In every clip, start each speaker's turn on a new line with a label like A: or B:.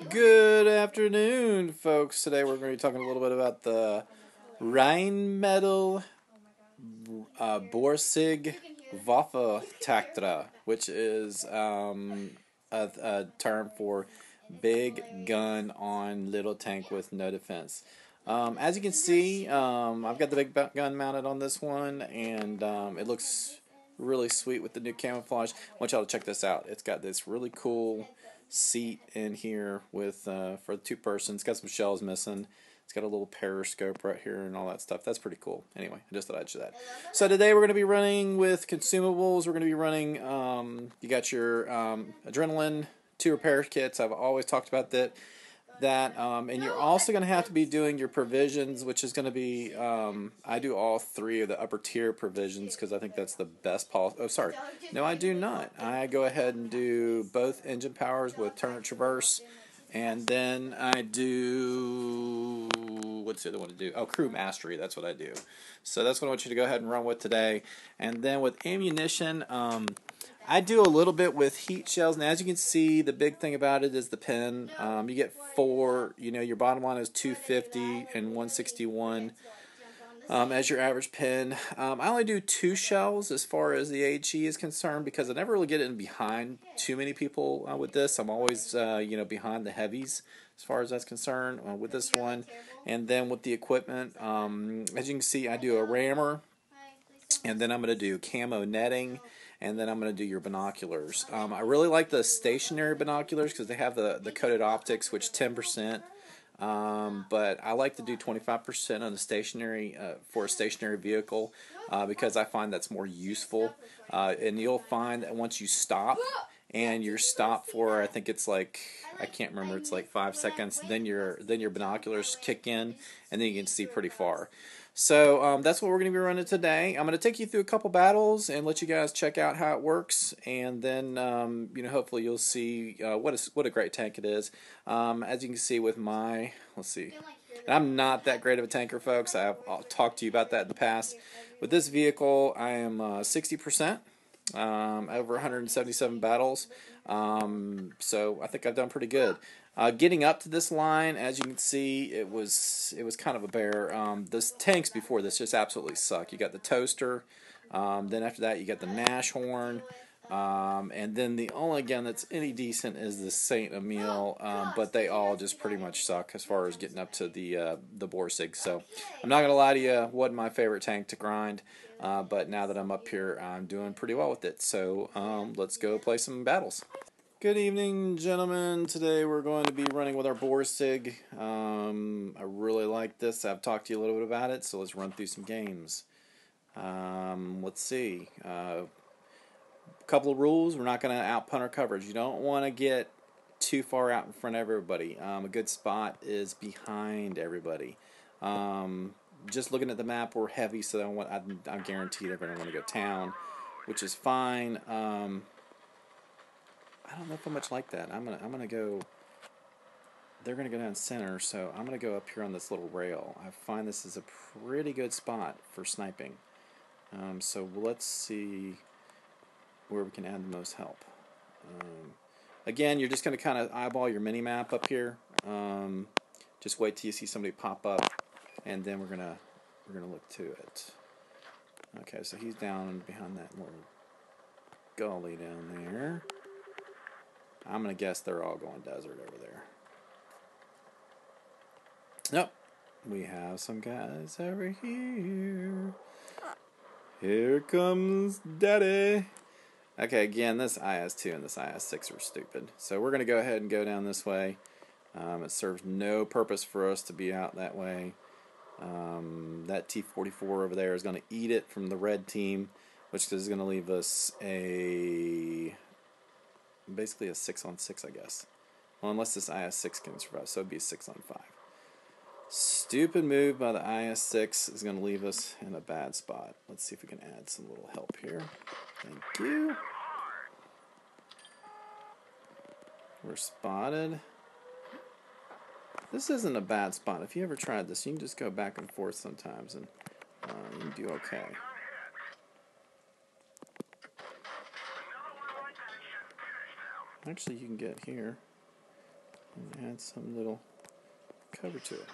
A: Good afternoon, folks. Today we're going to be talking a little bit about the Rhm Borsig Waffentrager, which is a term for big gun on little tank with no defense. As you can see, I've got the big gun mounted on this one, and it looks really sweet with the new camouflage. I want y'all to check this out. It's got this really cool seat in here with for two persons. It's got some shells missing. It's got a little periscope right here and all that stuff. That's pretty cool. Anyway, I just thought I'd show that. So today we're going to be running with consumables. We're going to be running, you got your adrenaline, 2 repair kits. I've always talked about that. And you're also going to have to be doing your provisions, which is going to be, I do all 3 of the upper tier provisions because I think that's the best policy. Oh, sorry. No, I do not. I go ahead and do both engine powers with turn traverse, and then I do, what's the other one to do? Oh, crew mastery. That's what I do. So that's what I want you to go ahead and run with today. And then with ammunition, I do a little bit with heat shells, and as you can see, the big thing about it is the pin. You get 4, your bottom line is 250 and 161 as your average pin. I only do 2 shells as far as the HE is concerned because I never really get in behind too many people with this. I'm always, behind the heavies as far as that's concerned with this one. And then with the equipment, as you can see, I do a rammer, and then I'm going to do camo netting, and then I'm going to do your binoculars. I really like the stationary binoculars because they have the coated optics, which 10%. But I like to do 25% on the stationary for a stationary vehicle because I find that's more useful. And you'll find that once you stop, and you're stopped for, I think it's like, I can't remember, it's like 5 seconds, then your binoculars kick in, and then you can see pretty far. So that's what we're going to be running today. I'm going to take you through a couple battles and let you guys check out how it works, and then hopefully you'll see what a great tank it is. As you can see with my, let's see, and I'm not that great of a tanker, folks. I'll talk to you about that in the past. With this vehicle, I am 60%. Over 177 battles, so I think I've done pretty good. Getting up to this line, as you can see, it was kind of a bear. The tanks before this just absolutely suck. You got the toaster, then after that you got the Nash horn, and then the only gun that's any decent is the Saint Emile, but they all just pretty much suck as far as getting up to the Borsig. So I'm not gonna lie to you, wasn't my favorite tank to grind. But now that I'm up here, I'm doing pretty well with it. So let's go play some battles. Good evening, gentlemen. Today we're going to be running with our Borsig. I really like this. I've talked to you a little bit about it, so let's run through some games. Let's see. A couple of rules. We're not going to outpunt our coverage. You don't want to get too far out in front of everybody. A good spot is behind everybody. Just looking at the map, we're heavy, so I'm guaranteed everyone want to go town, which is fine. I don't know if I much like that. I'm gonna go. They're gonna go down center, so I'm gonna go up here on this little rail. I find this is a pretty good spot for sniping. So let's see where we can add the most help. Again, you're just gonna kind of eyeball your mini map up here. Just wait till you see somebody pop up, and then we're gonna look to it. Okay, so he's down behind that little gully down there. I'm gonna guess they're all going desert over there. Nope, we have some guys over here. Here comes Daddy. Okay, again, this IS-2 and this IS-6 are stupid. So we're gonna go ahead and go down this way. It serves no purpose for us to be out that way. That T-44 over there is going to eat it from the red team, which is going to leave us basically a 6-on-6, I guess. Well, unless this IS-6 can survive, so it'd be a 6-on-5. Stupid move by the IS-6 is going to leave us in a bad spot. Let's see if we can add some little help here. Thank you. We're spotted. This isn't a bad spot. If you ever tried this, you can just go back and forth sometimes, and you can do okay. Actually, you can get here. and add some little cover to it.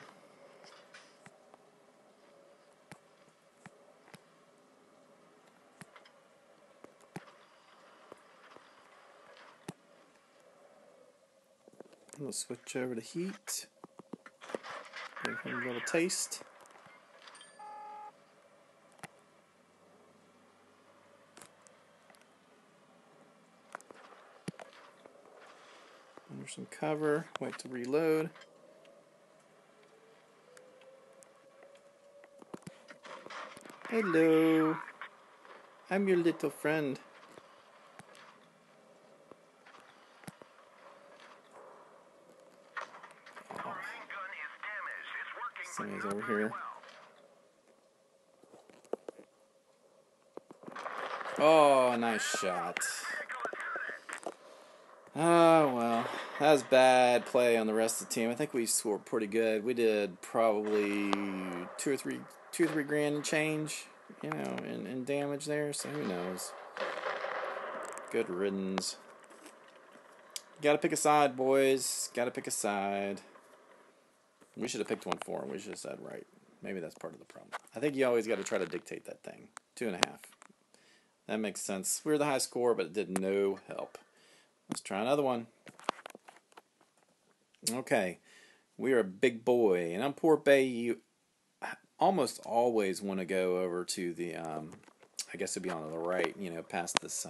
A: We'll switch over to heat. Give him a little taste. Under some cover. Wait to reload. Hello. I'm your little friend. Oh. Somebody's over here. Oh, nice shot. Oh, well. That was bad play on the rest of the team. I think we scored pretty good. We did probably two or three grand in change, you know, in damage there, so who knows. Good riddance. Gotta pick a side, boys. Gotta pick a side. We should have picked one for him. We should have said right. Maybe that's part of the problem. I think you always got to try to dictate that thing. 2.5. That makes sense. We were the high score, but it did no help. Let's try another one. Okay. We are a big boy. And on Port Bay, you almost always want to go over to the, I guess it'd be on the right, you know, past this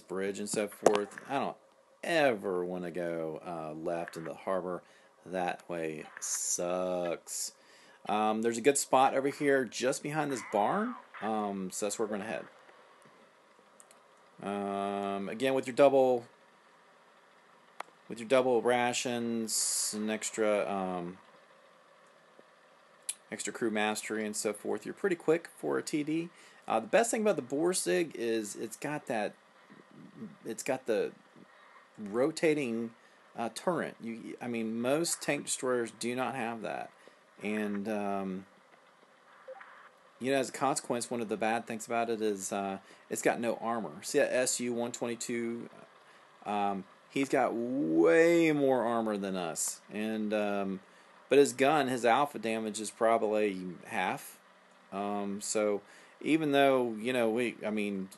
A: bridge and so forth. I don't ever want to go left in the harbor. That way sucks. There's a good spot over here just behind this barn. So that's where we're going to head. Again, with your double rations and extra crew mastery and so forth, you're pretty quick for a TD. The best thing about the Borsig is it's got the rotating turret. I mean, most tank destroyers do not have that, and you know, as a consequence, one of the bad things about it is it's got no armor. See that SU-122? He's got way more armor than us, and but his gun, his alpha damage is probably half. So even though, you know, I mean,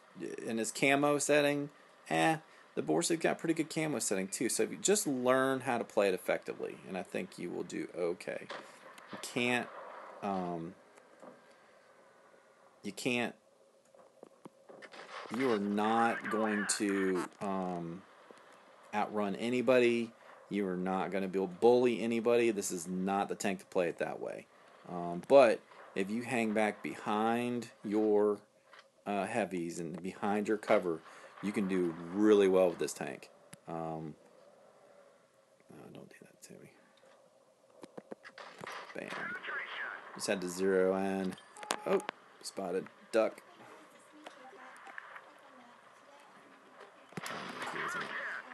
A: in his camo setting, the Borsig got pretty good camo setting too. So if you just learn how to play it effectively, and I think you will do okay. You are not going to outrun anybody. You are not going to be able to bully anybody. This is not the tank to play it that way. But if you hang back behind your heavies and behind your cover, you can do really well with this tank. Don't do that to me. Bam. Just had to zero in. Oh, spotted. Duck.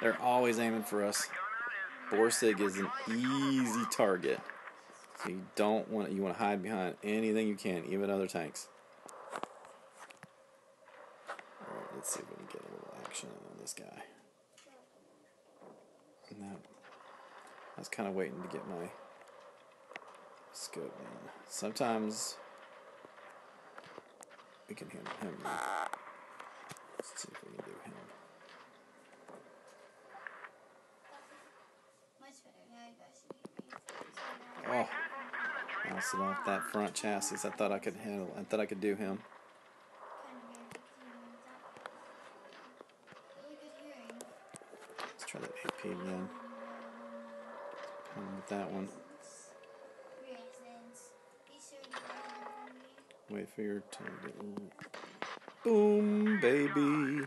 A: They're always aiming for us. Borsig is an easy target. So you want to hide behind anything you can, even other tanks. Alright, let's see if we can get a little action on this guy. No. I was kind of waiting to get my scope in. Sometimes we can handle him now. Let's see if we can do him. Oh, bounced it off that front chassis. I thought I could handle. I thought I could do him. Let's try that AP again. With that one. Wait for your target. Boom, baby.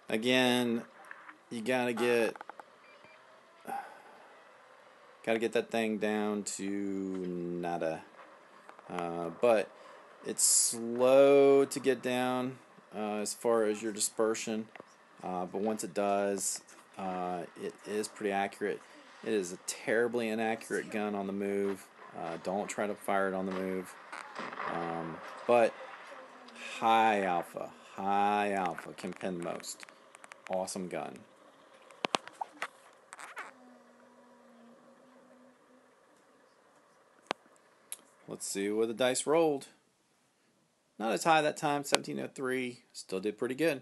A: Again, you gotta get that thing down to nada. But it's slow to get down as far as your dispersion. But once it does, it is pretty accurate. It is a terribly inaccurate gun on the move. Don't try to fire it on the move. But high alpha can pin most. awesome gun. Let's see where the dice rolled. Not as high that time, 1703. Still did pretty good.